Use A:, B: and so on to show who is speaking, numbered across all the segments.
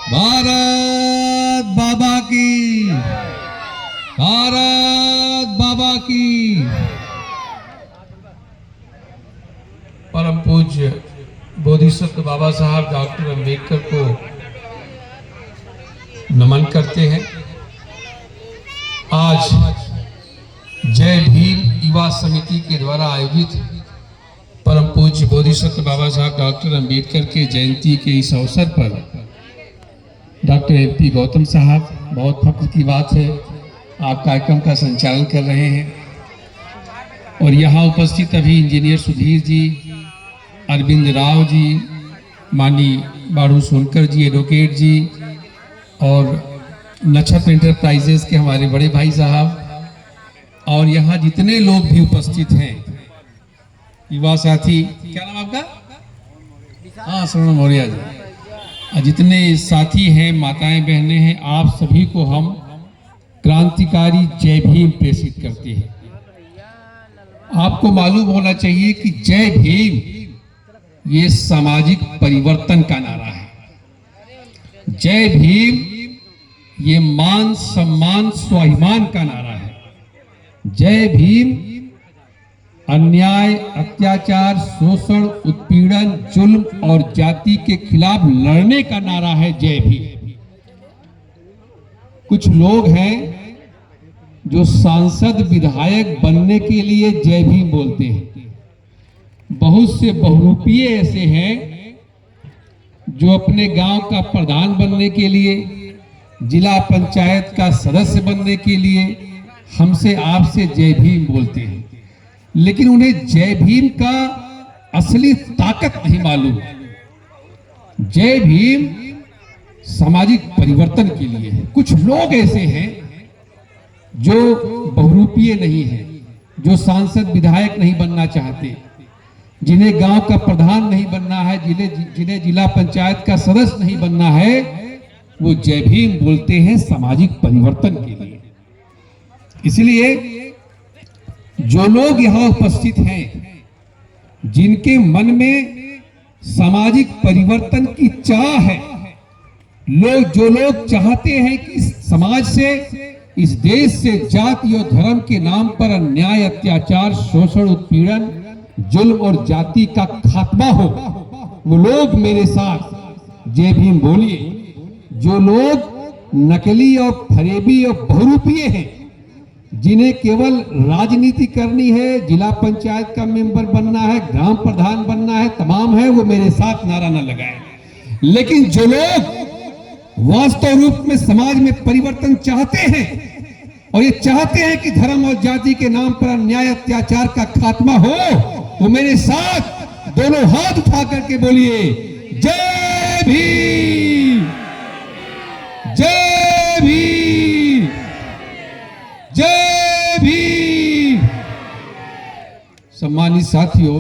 A: भारत बाबा की, भारत बाबा की। परम पूज्य बोधिसत्व बाबा साहब डॉक्टर अंबेडकर को नमन करते हैं। आज जय भीम युवा समिति के द्वारा आयोजित परम पूज्य बोधिसत्व बाबा साहब डॉक्टर अंबेडकर के जयंती के इस अवसर पर डॉक्टर MP गौतम साहब, बहुत फख्र की बात है, आप कार्यक्रम का संचालन कर रहे हैं। और यहाँ उपस्थित अभी इंजीनियर सुधीर जी, अरविंद राव जी, मानी बारू सोनकर जी, एडवोकेट जी, और नक्षत्र एंटरप्राइजेस के हमारे बड़े भाई साहब, और यहाँ जितने लोग भी उपस्थित हैं, युवा साथी, क्या नाम आपका? हाँ, श्रवण मौर्य जी, जितने साथी हैं, माताएं बहनें हैं, आप सभी को हम क्रांतिकारी जय भीम प्रेषित करते हैं। आपको मालूम होना चाहिए कि जय भीम ये सामाजिक परिवर्तन का नारा है। जय भीम ये मान सम्मान स्वाभिमान का नारा है। जय भीम अन्याय, अत्याचार, शोषण, उत्पीड़न, जुल्म और जाति के खिलाफ लड़ने का नारा है जय भीम। कुछ लोग हैं जो सांसद विधायक बनने के लिए जय भीम बोलते हैं। बहुत से बहुरूपीय ऐसे हैं जो अपने गांव का प्रधान बनने के लिए, जिला पंचायत का सदस्य बनने के लिए हमसे आपसे जय भीम बोलते हैं, लेकिन उन्हें जय भीम का असली ताकत नहीं मालूम। जय भीम सामाजिक परिवर्तन के लिए है। कुछ लोग ऐसे हैं जो बहुरूपीय नहीं हैं, जो सांसद विधायक नहीं बनना चाहते, जिन्हें गांव का प्रधान नहीं बनना है, जिन्हें जिला पंचायत का सदस्य नहीं बनना है, वो जय भीम बोलते हैं सामाजिक परिवर्तन के लिए। इसलिए जो लोग यहाँ उपस्थित हैं, जिनके मन में सामाजिक परिवर्तन की चाह है, जो लोग चाहते हैं कि समाज से, इस देश से जाति और धर्म के नाम पर अन्याय, अत्याचार, शोषण, उत्पीड़न, जुल्म और जाति का खात्मा हो, वो लोग मेरे साथ जय भीम बोलिए। जो लोग नकली और फरेबी और बहुरूपीय हैं, जिन्हें केवल राजनीति करनी है, जिला पंचायत का मेंबर बनना है, ग्राम प्रधान बनना है, तमाम है, वो मेरे साथ नारा न लगाए। लेकिन जो लोग वास्तव रूप में समाज में परिवर्तन चाहते हैं और ये चाहते हैं कि धर्म और जाति के नाम पर अन्याय, अत्याचार का खात्मा हो, वो मेरे साथ दोनों हाथ उठा करके बोलिए जय भीम, जय भीम, जय भीम। सम्मानित साथियों,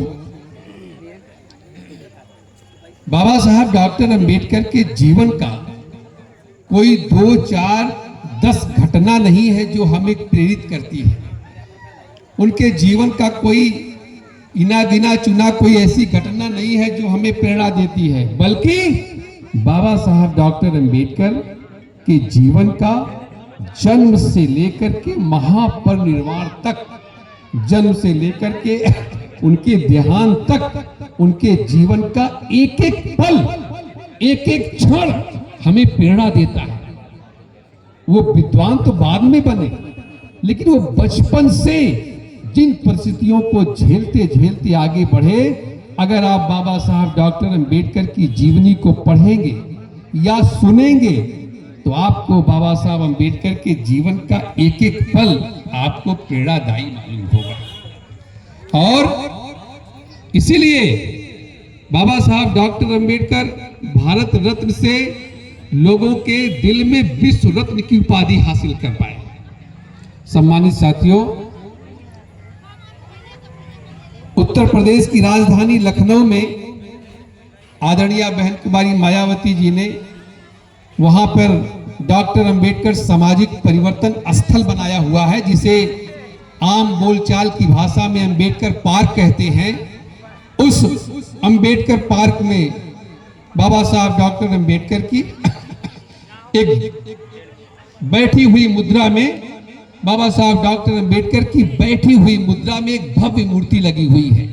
A: बाबा साहब डॉक्टर अंबेडकर के जीवन का कोई 2, 4, 10 घटना नहीं है जो हमें प्रेरित करती है। उनके जीवन का कोई इना गिना चुना कोई ऐसी घटना नहीं है जो हमें प्रेरणा देती है, बल्कि बाबा साहब डॉक्टर अंबेडकर के जीवन का जन्म से लेकर के महापरिनिर्वाण तक, जन्म से लेकर के उनके देहांत तक, उनके जीवन का एक एक पल, एक एक क्षण हमें प्रेरणा देता है। वो विद्वान तो बाद में बने, लेकिन वो बचपन से जिन परिस्थितियों को झेलते झेलते आगे बढ़े, अगर आप बाबा साहब डॉक्टर अंबेडकर की जीवनी को पढ़ेंगे या सुनेंगे तो आपको बाबा साहब अंबेडकर के जीवन का एक एक पल आपको प्रेरणादायी मालूम होगा। और इसीलिए बाबा साहब डॉक्टर अंबेडकर भारत रत्न से लोगों के दिल में विश्व रत्न की उपाधि हासिल कर पाए। सम्मानित साथियों, उत्तर प्रदेश की राजधानी लखनऊ में आदरणीय बहन कुमारी मायावती जी ने वहां पर डॉक्टर अंबेडकर सामाजिक परिवर्तन स्थल बनाया हुआ है, जिसे आम बोलचाल की भाषा में अंबेडकर पार्क कहते हैं। उस अंबेडकर पार्क में बाबा साहब डॉक्टर अंबेडकर की एक बैठी हुई मुद्रा में बाबा साहब डॉक्टर अंबेडकर की बैठी हुई मुद्रा में एक भव्य मूर्ति लगी हुई है।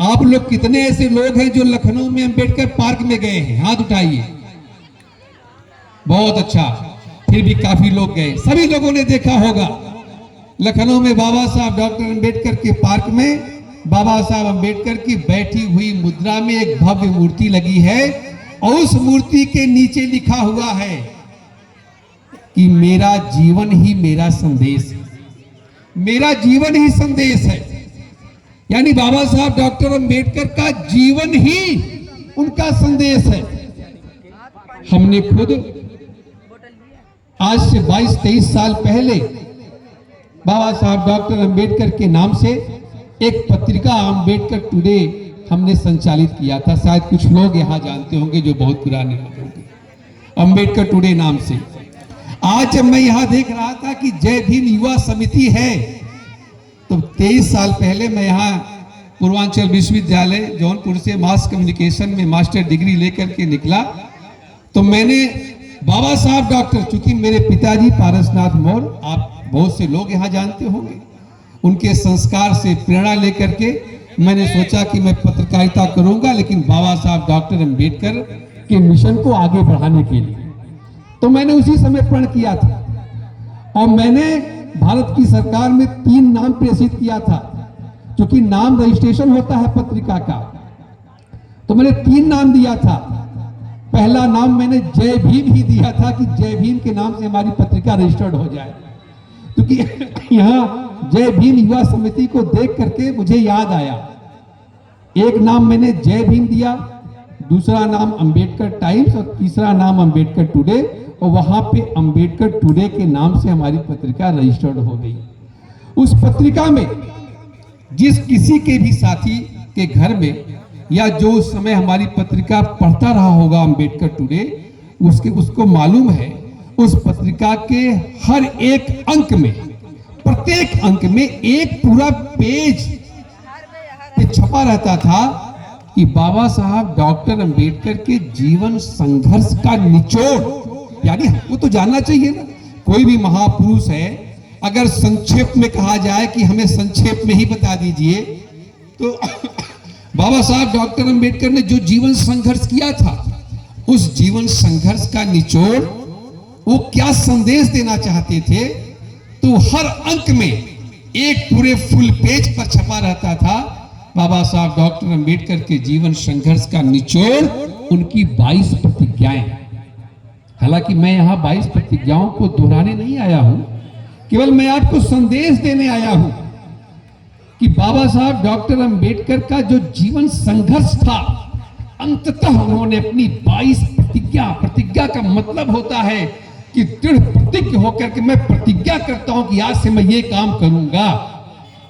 A: आप लोग कितने ऐसे लोग हैं जो लखनऊ में अंबेडकर पार्क में गए हैं? हाथ उठाइए। बहुत अच्छा, फिर भी काफी लोग गए। सभी लोगों ने देखा होगा लखनऊ में बाबा साहब डॉक्टर अंबेडकर के पार्क में बाबा साहब अंबेडकर की बैठी हुई मुद्रा में एक भव्य मूर्ति लगी है और उस मूर्ति के नीचे लिखा हुआ है कि मेरा जीवन ही मेरा संदेश है। मेरा जीवन ही संदेश है, यानी बाबा साहब डॉक्टर अंबेडकर का जीवन ही उनका संदेश है। हमने खुद आज से 22-23 साल पहले बाबा साहब डॉक्टर अंबेडकर के नाम से एक पत्रिका अंबेडकर टुडे हमने संचालित किया था। शायद कुछ लोग यहां जानते होंगे जो बहुत पुराने लोग होंगे, अंबेडकर टुडे नाम से। आज जब मैं यहां देख रहा था कि जय भीम युवा समिति है, तो 23 साल पहले मैं यहां पूर्वांचल विश्वविद्यालय जौनपुर से मास कम्युनिकेशन में मास्टर डिग्री लेकर के निकला, तो मैंने बाबा साहब डॉक्टर, चूंकि मेरे पिताजी पारसनाथ मौर्य, आप बहुत से लोग यहां जानते होंगे, उनके संस्कार से प्रेरणा लेकर के मैंने सोचा कि मैं पत्रकारिता करूंगा, लेकिन बाबा साहब डॉक्टर अंबेडकर के मिशन को आगे बढ़ाने के लिए। तो मैंने उसी समय प्रण किया था और मैंने भारत की सरकार में 3 नाम प्रेषित किया था, क्योंकि नाम रजिस्ट्रेशन होता है पत्रिका का। तो मैंने 3 नाम दिया था। पहला नाम मैंने जय भीम ही दिया था कि जय भीम के नाम से हमारी पत्रिका रजिस्टर्ड हो जाए, क्योंकि यहाँ जय भीम युवा समिति को देख करके मुझे याद आया। एक नाम मैंने जय भीम दिया, दूसरा नाम अंबेडकर टाइम्स और तीसरा नाम अंबेडकर टुडे, और वहां पे अंबेडकर टुडे के नाम से हमारी पत्रिका रजिस्टर्ड हो गई। उस पत्रिका में जिस किसी के भी साथी के घर में या जो उस समय हमारी पत्रिका पढ़ता रहा होगा अंबेडकर टुडे, उसको मालूम है उस पत्रिका के हर एक अंक में, प्रत्येक अंक में एक पूरा पेज पे छपा रहता था कि बाबा साहब डॉक्टर अंबेडकर के जीवन संघर्ष का निचोड़। यानी हमको तो जानना चाहिए ना, कोई भी महापुरुष है, अगर संक्षेप में कहा जाए कि हमें संक्षेप में ही बता दीजिए, तो बाबा साहब डॉक्टर अंबेडकर ने जो जीवन संघर्ष किया था, उस जीवन संघर्ष का निचोड़, वो क्या संदेश देना चाहते थे, तो हर अंक में एक पूरे फुल पेज पर छपा रहता था बाबा साहब डॉक्टर अंबेडकर के जीवन संघर्ष का निचोड़, उनकी 22 प्रतिज्ञाएं। हालांकि मैं यहां 22 प्रतिज्ञाओं को दोहराने नहीं आया हूं, केवल मैं आपको संदेश देने आया हूं कि बाबा साहब डॉक्टर अंबेडकर का जो जीवन संघर्ष था, अंततः उन्होंने अपनी 22 प्रतिज्ञा का मतलब होता है कि दृढ़ प्रतिज्ञ होकर के मैं प्रतिज्ञा करता हूं कि आज से मैं ये काम करूंगा।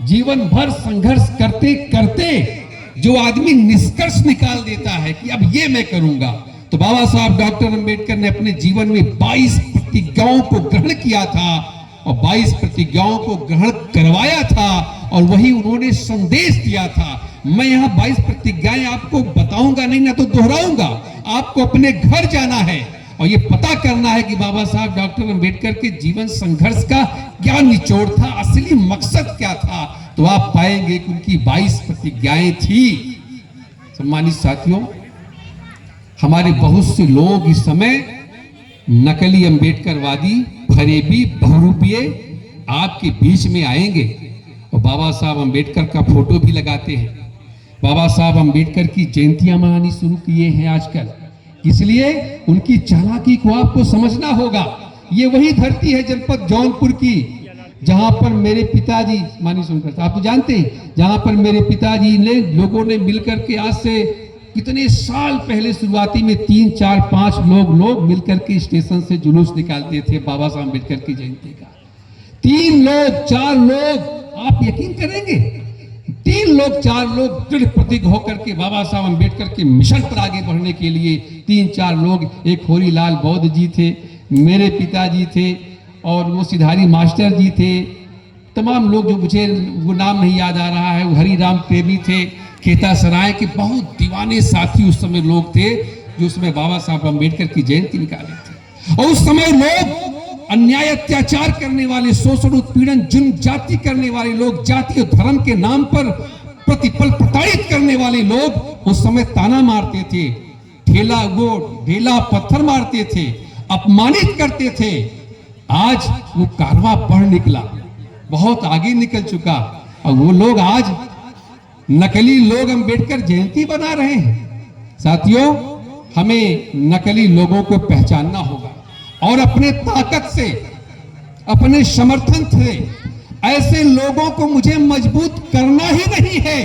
A: जीवन भर संघर्ष करते करते जो आदमी निष्कर्ष निकाल देता है कि अब ये मैं करूंगा, तो बाबा साहब डॉक्टर अंबेडकर ने अपने जीवन में 22 प्रतिज्ञाओं को ग्रहण किया था और 22 प्रतिज्ञाओं को ग्रहण करवाया था, और वही उन्होंने संदेश दिया था। मैं यहाँ 22 प्रतिज्ञाएं आपको बताऊंगा नहीं, ना तो दोहराऊंगा। आपको अपने घर जाना है और ये पता करना है कि बाबा साहब डॉक्टर अंबेडकर के जीवन संघर्ष का क्या निचोड़ था, असली मकसद क्या था, तो आप पाएंगे कि उनकी 22 प्रतिज्ञाएं थी। सम्मानित साथियों, हमारे बहुत से लोग इस समय नकली अंबेडकरवादी, फरेबी, बहुरूपिये आपके बीच में आएंगे और बाबा साहब अंबेडकर का फोटो भी लगाते हैं। बाबा साहब अंबेडकर की जयंतियां मनानी शुरू किए हैं आजकल, इसलिए उनकी चालाकी को आपको समझना होगा। ये वही धरती है जनपद जौनपुर की, जहां पर मेरे पिताजी, मानी सुनकर आप तो जानते हैं, जहां पर मेरे पिताजी ने लोगों ने मिलकर के आज से कितने साल पहले शुरुआती में 3, 4, 5 लोग मिलकर के स्टेशन से जुलूस निकालते थे बाबा साहब अंबेडकर की जयंती का। 3 लोग 4 लोग, आप यकीन करेंगे, 3 लोग 4 लोग दृढ़ प्रतिज्ञ होकर के बाबा साहब अंबेडकर के मिशन पर आगे बढ़ने के लिए 3-4 लोग, एक होरीलाल बौद्ध जी थे, मेरे पिताजी थे, और वो सिधारी मास्टर जी थे, तमाम लोग जो मुझे वो नाम नहीं याद आ रहा है, वो हरिराम प्रेमी थे, खेता सराय के बहुत दीवाने साथी उस समय लोग थे जो उसमें बाबा साहब अंबेडकर की जयंती निकाले थे। और उस समय लोग अन्याय अत्याचार करने वाले, शोषण उत्पीड़न जुल्म जाति करने वाले लोग, जाति और धर्म के नाम पर प्रतिपल प्रताड़ित करने वाले लोग उस समय ताना मारते थे, ढेला पत्थर मारते थे, अपमानित करते थे। आज वो कारवां बढ़ निकला, बहुत आगे निकल चुका, और वो लोग आज नकली लोग अंबेडकर जयंती बना रहे हैं। साथियों, हमें नकली लोगों को पहचानना होगा और अपने ताकत से, अपने समर्थन से ऐसे लोगों को मुझे मजबूत करना ही नहीं है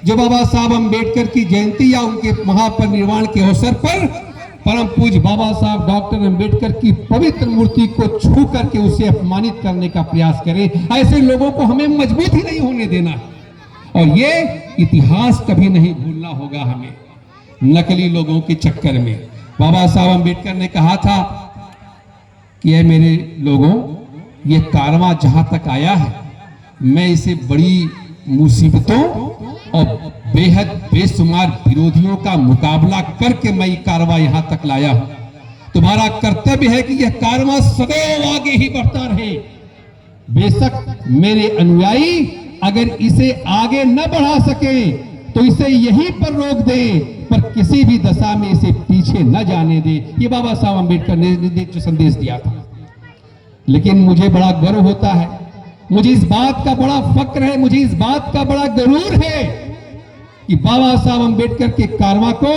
A: जो बाबा साहब अंबेडकर की जयंती या उनके महापरिनिर्वाण के अवसर पर परम पूज्य बाबा साहब डॉक्टर अंबेडकर की पवित्र मूर्ति को छू करके उसे अपमानित करने का प्रयास करें। ऐसे लोगों को हमें मजबूत ही नहीं होने देना, और ये इतिहास कभी नहीं भूलना होगा हमें। नकली लोगों के चक्कर में बाबा साहब अंबेडकर ने कहा था कि ये मेरे लोगों, ये कारवां जहां तक आया है, मैं इसे बड़ी मुसीबतों और बेहद बेशुमार विरोधियों का मुकाबला करके मैं ये कारवां यहां तक लाया हूं। तुम्हारा कर्तव्य है कि यह कारवां सदैव आगे ही बढ़ता रहे। बेशक मेरे अनुयायी अगर इसे आगे न बढ़ा सके तो इसे यहीं पर रोक दे, पर किसी भी दशा में इसे पीछे न जाने दे। ये बाबा साहब अंबेडकर ने जो संदेश दिया था। लेकिन मुझे बड़ा गर्व होता है, मुझे इस बात का बड़ा फक्र है, मुझे इस बात का बड़ा गरूर है कि बाबा साहब अंबेडकर के कारवां को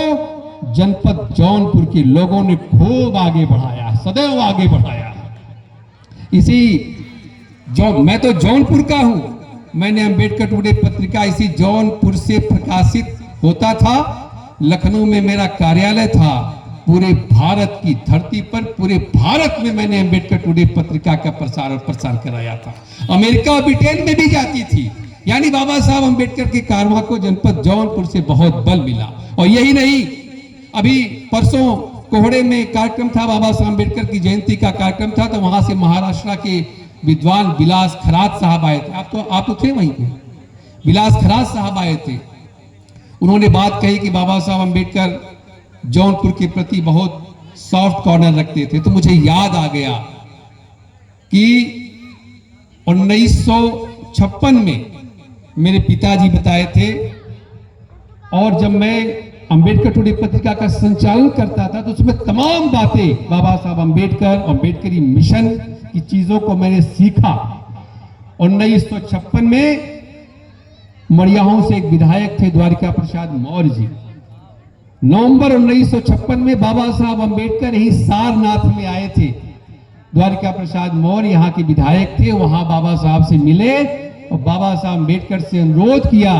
A: जनपद जौनपुर के लोगों ने खूब आगे बढ़ाया, सदैव आगे बढ़ाया। मैं तो जौनपुर का हूं, मैंने अंबेडकर टुडे पत्रिका इसी जौनपुर से प्रकाशित होता था। लखनऊ में मेरा कार्यालय था। पूरे भारत की धरती पर, पूरे भारत में मैंने अंबेडकर टुडे पत्रिका का प्रसार और प्रसार कराया था। अमेरिका और ब्रिटेन में भी जाती थी। यानी बाबा साहब अंबेडकर के कारवां को जनपद जौनपुर से बहुत बल मिला। और यही नहीं, अभी परसों कोहड़े में कार्यक्रम था, बाबा साहब अंबेडकर की जयंती का कार्यक्रम था, तो वहां से महाराष्ट्र के विद्वान विलास खरात साहब आए थे। आप तो थे वहीं पे। विलास खरात साहब आए थे। उन्होंने बात कही कि बाबा साहब अंबेडकर जौनपुर के प्रति बहुत सॉफ्ट कॉर्नर रखते थे। तो मुझे याद आ गया कि 1956 में मेरे पिताजी बताए थे, और जब मैं अंबेडकर टुडे पत्रिका का संचालन करता था तो उसमें तमाम बातें बाबा साहब अंबेडकर, अंबेडकरी मिशन की चीजों को मैंने सीखा। 1956 में मड़ियाहों से एक विधायक थे द्वारिका प्रसाद मौर्य जी। नवंबर 1956 में बाबा साहब अंबेडकर ही सारनाथ में आए थे। द्वारिका प्रसाद मौर्य यहाँ के विधायक थे, वहां बाबा साहब से मिले और बाबा साहब अंबेडकर से अनुरोध किया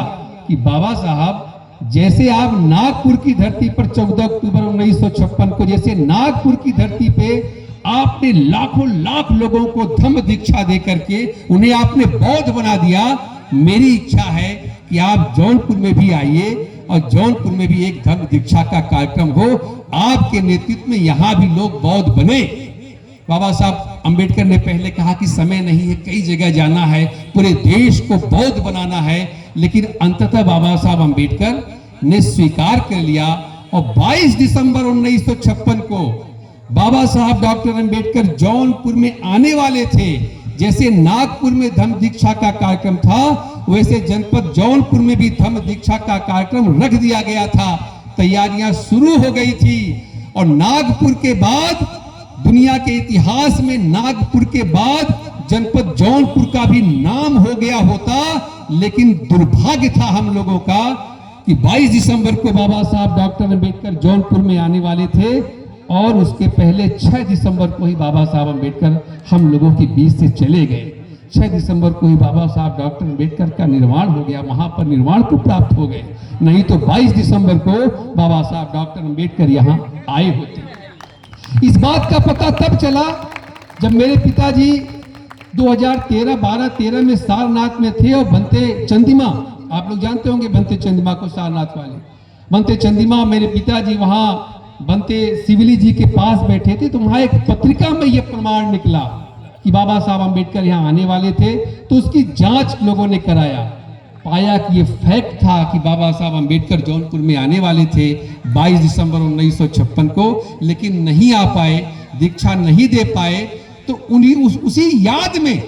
A: कि बाबा साहब, जैसे आप नागपुर की धरती पर 14 अक्टूबर 1956 को, जैसे नागपुर की धरती पे आपने लाखों लाख लोगों को धम्म दीक्षा दे करके उन्हें आपने बौद्ध बना दिया, मेरी इच्छा है कि आप जौनपुर में भी आइए और जौनपुर में भी एक धम्म दीक्षा का कार्यक्रम हो, आपके नेतृत्व में यहां भी लोग बौद्ध बने। बाबा साहब अंबेडकर ने पहले कहा कि समय नहीं है, कई जगह जाना है, पूरे देश को बौद्ध बनाना है, लेकिन अंततः बाबा साहब अंबेडकर ने स्वीकार कर लिया। और 22 दिसंबर 1956 को बाबा साहब डॉक्टर अंबेडकर जौनपुर में आने वाले थे। जैसे नागपुर में धम्म दीक्षा का कार्यक्रम था, वैसे जनपद जौनपुर में भी धम्म दीक्षा का कार्यक्रम रख दिया गया था। तैयारियां शुरू हो गई थी। और नागपुर के बाद, दुनिया के इतिहास में नागपुर के बाद जनपद जौनपुर का भी नाम हो गया होता, लेकिन दुर्भाग्य था हम लोगों का कि 22 दिसंबर को बाबा साहब डॉक्टर अंबेडकर जौनपुर में आने वाले थे, और उसके पहले 6 दिसंबर को ही बाबा साहब अंबेडकर हम लोगों के बीच से चले गए। 6 दिसंबर को ही बाबा साहब डॉक्टर अंबेडकर का निर्वाण हो गया, महापरिनिर्वाण को प्राप्त हो गए। नहीं तो 22 दिसंबर को बाबा साहब डॉक्टर अंबेडकर यहाँ आए होते। इस बात का पता तब चला जब मेरे पिताजी 2013 में सारनाथ में थे, और बनते चंदिमा, आप लोग जानते होंगे बनते चंदिमा को, सारनाथ वाले बनते चंदिमा, मेरे पिताजी वहां बनते सिवली जी के पास बैठे थे। तो वहां एक पत्रिका में यह प्रमाण निकला कि बाबा साहब अंबेडकर यहाँ आने वाले थे। तो उसकी जांच लोगों ने कराया, पाया कि ये फैक्ट था कि बाबा साहब अंबेडकर जौनपुर में आने वाले थे 22 दिसंबर 1956 को, लेकिन नहीं आ पाए। दीक्षा नहीं दे पाए, तो उसी याद में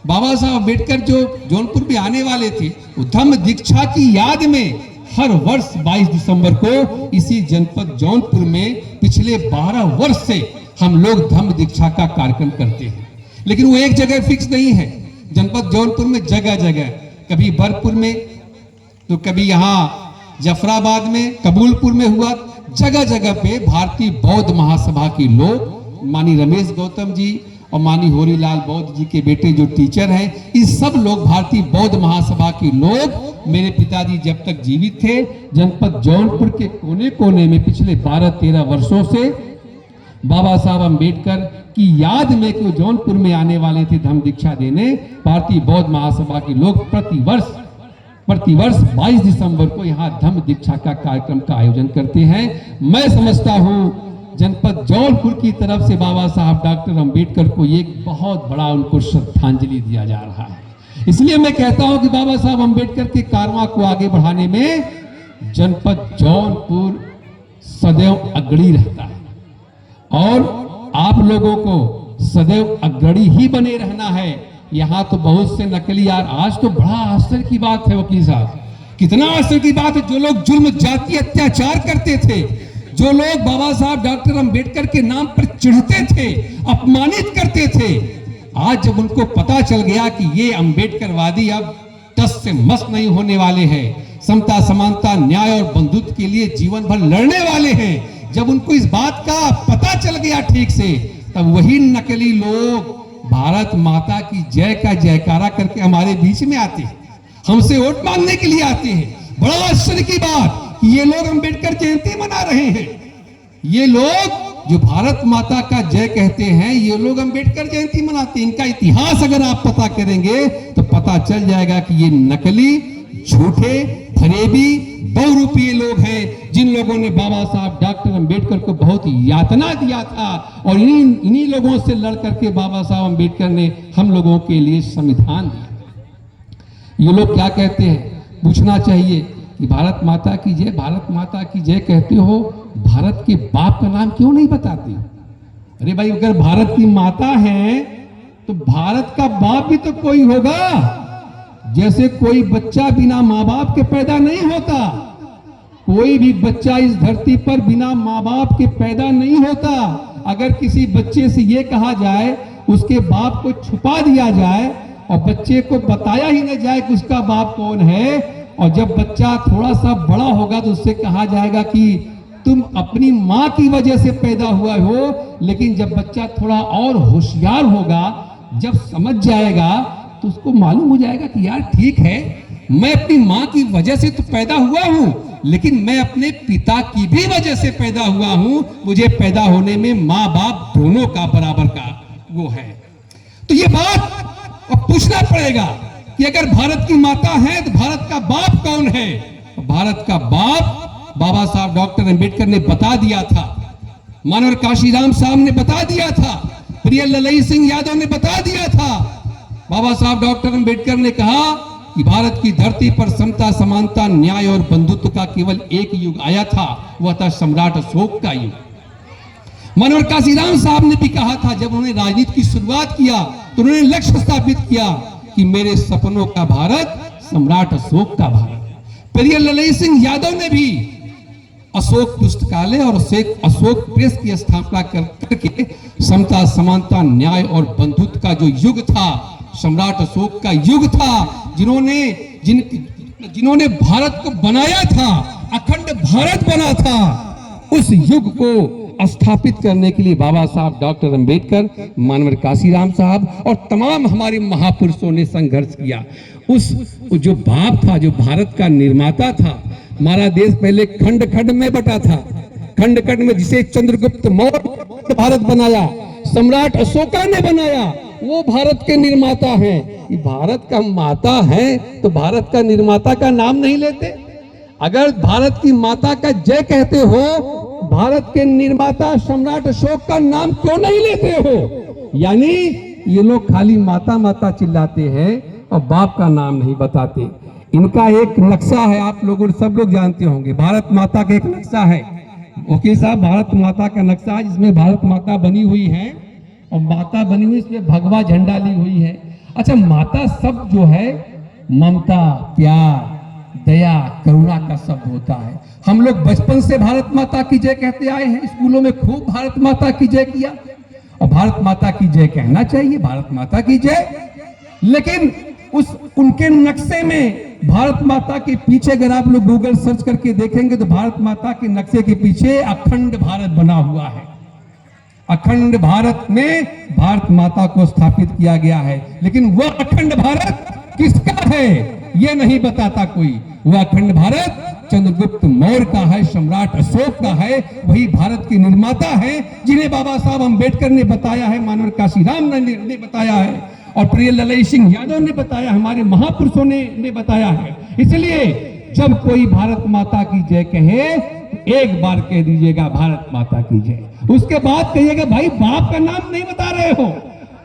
A: बाबा साहब अम्बेडकर जो जौनपुर में आने वाले थे, वो धम्म दीक्षा की याद में हर वर्ष 22 दिसंबर को इसी जनपद जौनपुर में पिछले 12 वर्ष से हम लोग धम्म दीक्षा का कार्यक्रम करते हैं। लेकिन वो एक जगह फिक्स नहीं है, जनपद जौनपुर में जगह जगह, कभी बरपुर में, तो कभी यहाँ जफराबाद में, कबूलपुर में हुआ, जगह जगह पे भारतीय बौद्ध महासभा के लोग, मानी रमेश गौतम जी और मानी होरीलाल बौद्ध जी के बेटे जो टीचर हैं, इस सब लोग भारतीय बौद्ध महासभा के लोग, मेरे पिताजी जब तक जीवित थे, जनपद जौनपुर के कोने कोने में पिछले 12-13 वर्षों से बाबा साहब अम्बेडकर की याद में कि जौनपुर में आने वाले थे धम्म दीक्षा देने, भारतीय बौद्ध महासभा के लोग प्रतिवर्ष 22 दिसंबर को यहाँ धम्म दीक्षा का कार्यक्रम का आयोजन करते हैं। मैं समझता हूँ जनपद जौनपुर की तरफ से बाबा साहब डॉक्टर अम्बेडकर को एक बहुत बड़ा उनको श्रद्धांजलि दिया जा रहा है। इसलिए मैं कहता हूं कि बाबा साहब अम्बेडकर के कारवां को आगे बढ़ाने में जनपद जौनपुर सदैव अग्रणी रहता है और आप लोगों को सदैव अग्रणी ही बने रहना है। यहाँ तो बहुत से नकली यार, आज तो बड़ा आश्चर्य की बात है वकील साहब, कितना आश्चर्य की बात है, जो लोग जुल्म जाति अत्याचार करते थे, जो लोग बाबा साहब डॉक्टर अम्बेडकर के नाम पर चिढ़ते थे, अपमानित करते थे, आज जब उनको पता चल गया कि ये अम्बेडकरवादी अब टस से मस नहीं होने वाले हैं, समता समानता न्याय और बंधुत्व के लिए जीवन भर लड़ने वाले हैं, जब उनको इस बात का पता चल गया ठीक से, तब वही नकली लोग भारत माता की जय का जयकारा करके हमारे बीच में आते हैं, हमसे वोट मांगने के लिए आते हैं। बड़ा आश्चर्य की बात कि ये लोग अम्बेडकर जयंती मना रहे हैं, ये लोग जो भारत माता का जय कहते हैं, ये लोग अम्बेडकर जयंती मनाते हैं। इनका इतिहास अगर आप पता करेंगे तो पता चल जाएगा कि ये नकली, झूठे, फरेबी, बहुरूपीय लोग हैं, जिन लोगों ने बाबा साहब डॉक्टर अम्बेडकर को बहुत यातना दिया था और इन्हीं लोगों से लड़ करके बाबा साहब अम्बेडकर ने हम लोगों के लिए संविधान दिया। ये लोग क्या कहते हैं, पूछना चाहिए कि भारत माता की जय, भारत माता की जय कहते हो, भारत के बाप का नाम क्यों नहीं बताते? अरे भाई, अगर भारत की माता है तो भारत का बाप भी तो कोई होगा। जैसे कोई बच्चा बिना माँ बाप के पैदा नहीं होता, कोई भी बच्चा इस धरती पर बिना माँ बाप के पैदा नहीं होता। अगर किसी बच्चे से ये कहा जाए, उसके बाप को छुपा दिया जाए और बच्चे को बताया ही न जाए कि उसका बाप कौन है, और जब बच्चा थोड़ा सा बड़ा होगा तो उससे कहा जाएगा कि तुम अपनी माँ की वजह से पैदा हुआ हो, लेकिन जब बच्चा थोड़ा और होशियार होगा, जब समझ जाएगा, तो उसको मालूम हो जाएगा कि यार ठीक है, मैं अपनी माँ की वजह से तो पैदा हुआ हूँ, लेकिन मैं अपने पिता की भी वजह से पैदा हुआ हूँ। मुझे पैदा होने में माँ बाप दोनों का बराबर का वो है। तो ये बात अब पूछना पड़ेगा कि अगर भारत की माता है तो भारत का बाप कौन है? भारत का बाप बाबा साहब डॉक्टर अम्बेडकर ने बता दिया था, मानवर काशीराम साहब ने बता दिया था, प्रिय ललई सिंह यादव ने बता दिया था। बाबा साहब डॉक्टर अम्बेडकर ने कहा कि भारत की धरती पर समता समानता न्याय और बंधुत्व का केवल एक युग आया था, वह था सम्राट अशोक का युग। मनोहर काशीराम साहब ने भी कहा था, जब उन्होंने राजनीति की शुरुआत किया तो उन्होंने लक्ष्य स्थापित किया कि मेरे सपनों का भारत सम्राट अशोक का भारत। प्रिय ललई सिंह यादव ने भी अशोक पुस्तकालय और अशोक प्रेस की स्थापना करके समता समानता न्याय और बंधुत्व का जो युग था, सम्राट अशोक का युग था, जिन्होंने भारत को बनाया था, अखंड भारत बना था, उस युग को स्थापित करने के लिए बाबा साहब डॉक्टर अम्बेडकर, मानवर काशीराम साहब और तमाम हमारे महापुरुषों ने संघर्ष किया। उस जो बाप था, जो भारत का निर्माता था, हमारा देश पहले खंड खंड में बटा था, खंड खंड में जिसे चंद्रगुप्त मौर्य भारत बनाया, सम्राट अशोका ने बनाया, वो भारत के निर्माता हैं। ये भारत का माता है तो भारत का निर्माता का नाम नहीं लेते? अगर भारत की माता का जय कहते हो, भारत के निर्माता सम्राट अशोक का नाम क्यों नहीं लेते हो? यानी ये लोग खाली माता माता चिल्लाते हैं और बाप का नाम नहीं बताते। इनका एक नक्शा है, आप लोग सब लोग जानते होंगे, भारत माता का एक नक्शा है, वकील साहब, भारत माता का नक्शा है जिसमें भारत माता बनी हुई है और माता बनी हुई इसमें भगवा झंडा ली हुई है। अच्छा, माता शब्द जो है ममता, प्यार, दया, करुणा का शब्द होता है। हम लोग बचपन से भारत माता की जय कहते आए हैं, स्कूलों में खूब भारत माता की जय किया और भारत माता की जय कहना चाहिए, भारत माता की जय। लेकिन उनके नक्शे में भारत माता के पीछे अगर आप लोग गूगल सर्च करके देखेंगे तो भारत माता के नक्शे के पीछे अखंड भारत बना हुआ है। अखंड भारत में भारत माता को स्थापित किया गया है, लेकिन वह अखंड भारत किसका है यह नहीं बताता कोई। वह अखंड भारत चंद्रगुप्त मौर्य का है, सम्राट अशोक का है, वही भारत के निर्माता है जिन्हें बाबा साहब अम्बेडकर ने बताया है, मानव काशीराम ने बताया है और प्रिय ललई सिंह यादव ने बताया, हमारे महापुरुषों ने बताया है। इसलिए जब कोई भारत माता की जय कहे एक बार कह दीजिएगा भारत माता की जय, उसके बाद कहिएगा भाई बाप का नाम नहीं बता रहे हो,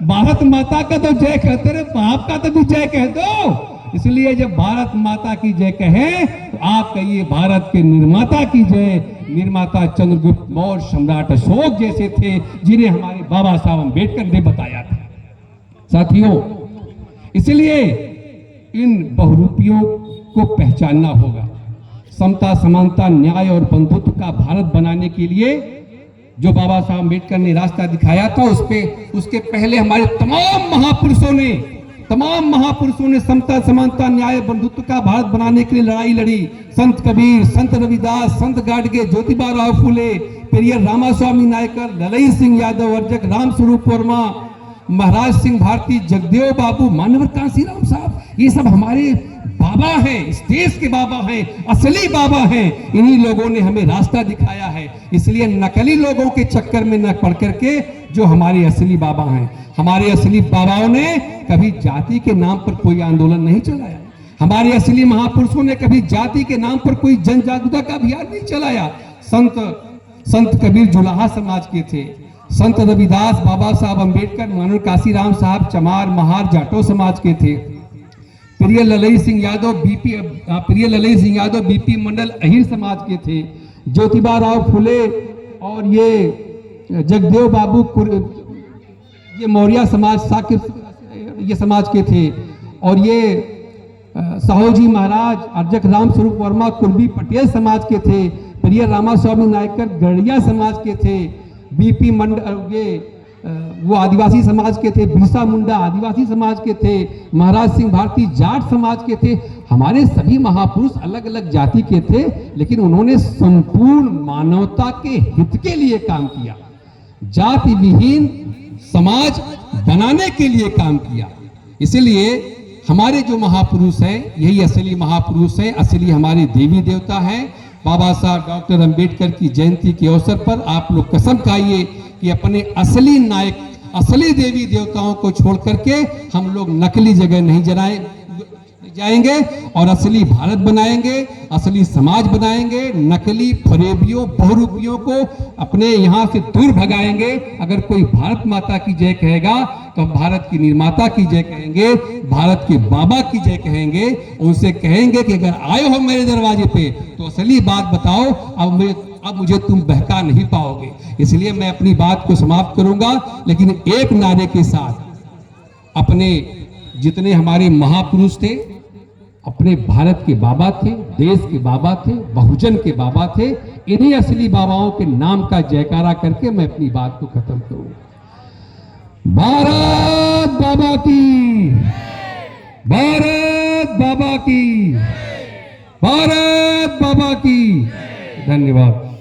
A: भारत माता का तो जय कहते रहे, बाप का तो भी जय कह दो। इसलिए जब भारत माता की जय कहें तो आप कहिए भारत के निर्माता की जय। निर्माता चंद्रगुप्त मौर्य, सम्राट अशोक जैसे थे जिन्हें हमारे बाबा साहब अम्बेडकर ने बताया था। साथियों, इसलिए इन बहुरूपियों को पहचानना होगा। समता, समानता, न्याय और बंधुत्व का भारत बनाने के लिए जो बाबा साहब अम्बेडकर ने रास्ता दिखाया था, उसके पहले हमारे तमाम महापुरुषों ने समता, समानता, न्याय, बंधुत्व का भारत बनाने के लिए लड़ाई लड़ी। संत कबीर, संत रविदास, संत गाडगे, ज्योतिबा राव फुले, पेरियर रामास्वामी नायकर, ललई सिंह यादव, अर्जक राम स्वरूप वर्मा, महाराज सिंह भारती, जगदेव बाबू, मानव काशीराम साहब, ये सब हमारे बाबा हैं, इस देश के बाबा हैं, असली बाबा हैं। इन्हीं लोगों ने हमें रास्ता दिखाया है। इसलिए नकली लोगों के चक्कर में न पड़ करके जो हमारे असली बाबा हैं, हमारे असली बाबाओं ने कभी जाति के नाम पर कोई आंदोलन नहीं चलाया। हमारे असली महापुरुषों ने कभी जाति के नाम पर कोई जन जागरूकता का अभियान नहीं चलाया। संत कबीर जुलाहा समाज के थे, संत रविदास, बाबा साहब अम्बेडकर, मानव काशीराम साहब चमार, महार, जाटो समाज के थे। प्रिय ललई सिंह यादव बीपी मंडल अहिर समाज के थे। ज्योतिबा राव फुले और ये जगदेव बाबू ये मौर्य समाज, साकिर ये समाज के थे। और ये साहूजी महाराज, अर्जक राम स्वरूप वर्मा कुर्बी पटेल समाज के थे। प्रिय रामास्वामी नायकर गढ़िया समाज के थे। बीपी मंडल ये वो आदिवासी समाज के थे। बिरसा मुंडा आदिवासी समाज के थे। महाराज सिंह भारती जाट समाज के थे। हमारे सभी महापुरुष अलग अलग जाति के थे, लेकिन उन्होंने संपूर्ण मानवता के हित के लिए काम किया, जाति विहीन समाज बनाने के लिए काम किया। इसलिए हमारे जो महापुरुष हैं यही असली महापुरुष हैं, असली हमारे देवी देवता हैं। बाबा साहब डॉक्टर अंबेडकर की जयंती के अवसर पर आप लोग कसम खाइए कि अपने असली नायक, असली देवी देवताओं को छोड़ करके हम लोग नकली जगह नहीं जाएंगे और असली भारत बनाएंगे, असली समाज बनाएंगे। नकली फरेबियों, बहुरूपियों को अपने यहाँ से दूर भगाएंगे। अगर कोई भारत माता की जय कहेगा तो हम भारत की निर्माता की जय कहेंगे, भारत के बाबा की जय कहेंगे। उनसे कहेंगे कि अगर आए हो मेरे दरवाजे पे तो असली बात बताओ, अब मुझे तुम बहका नहीं पाओगे। इसलिए मैं अपनी बात को समाप्त करूंगा, लेकिन एक नारे के साथ। अपने जितने हमारे महापुरुष थे, अपने भारत के बाबा थे, देश के बाबा थे, बहुजन के बाबा थे। इन्हीं असली बाबाओं के नाम का जयकारा करके मैं अपनी बात को खत्म करूंगा। भारत बाबा की, भारत बाबा की, भारत बाबा की। धन्यवाद।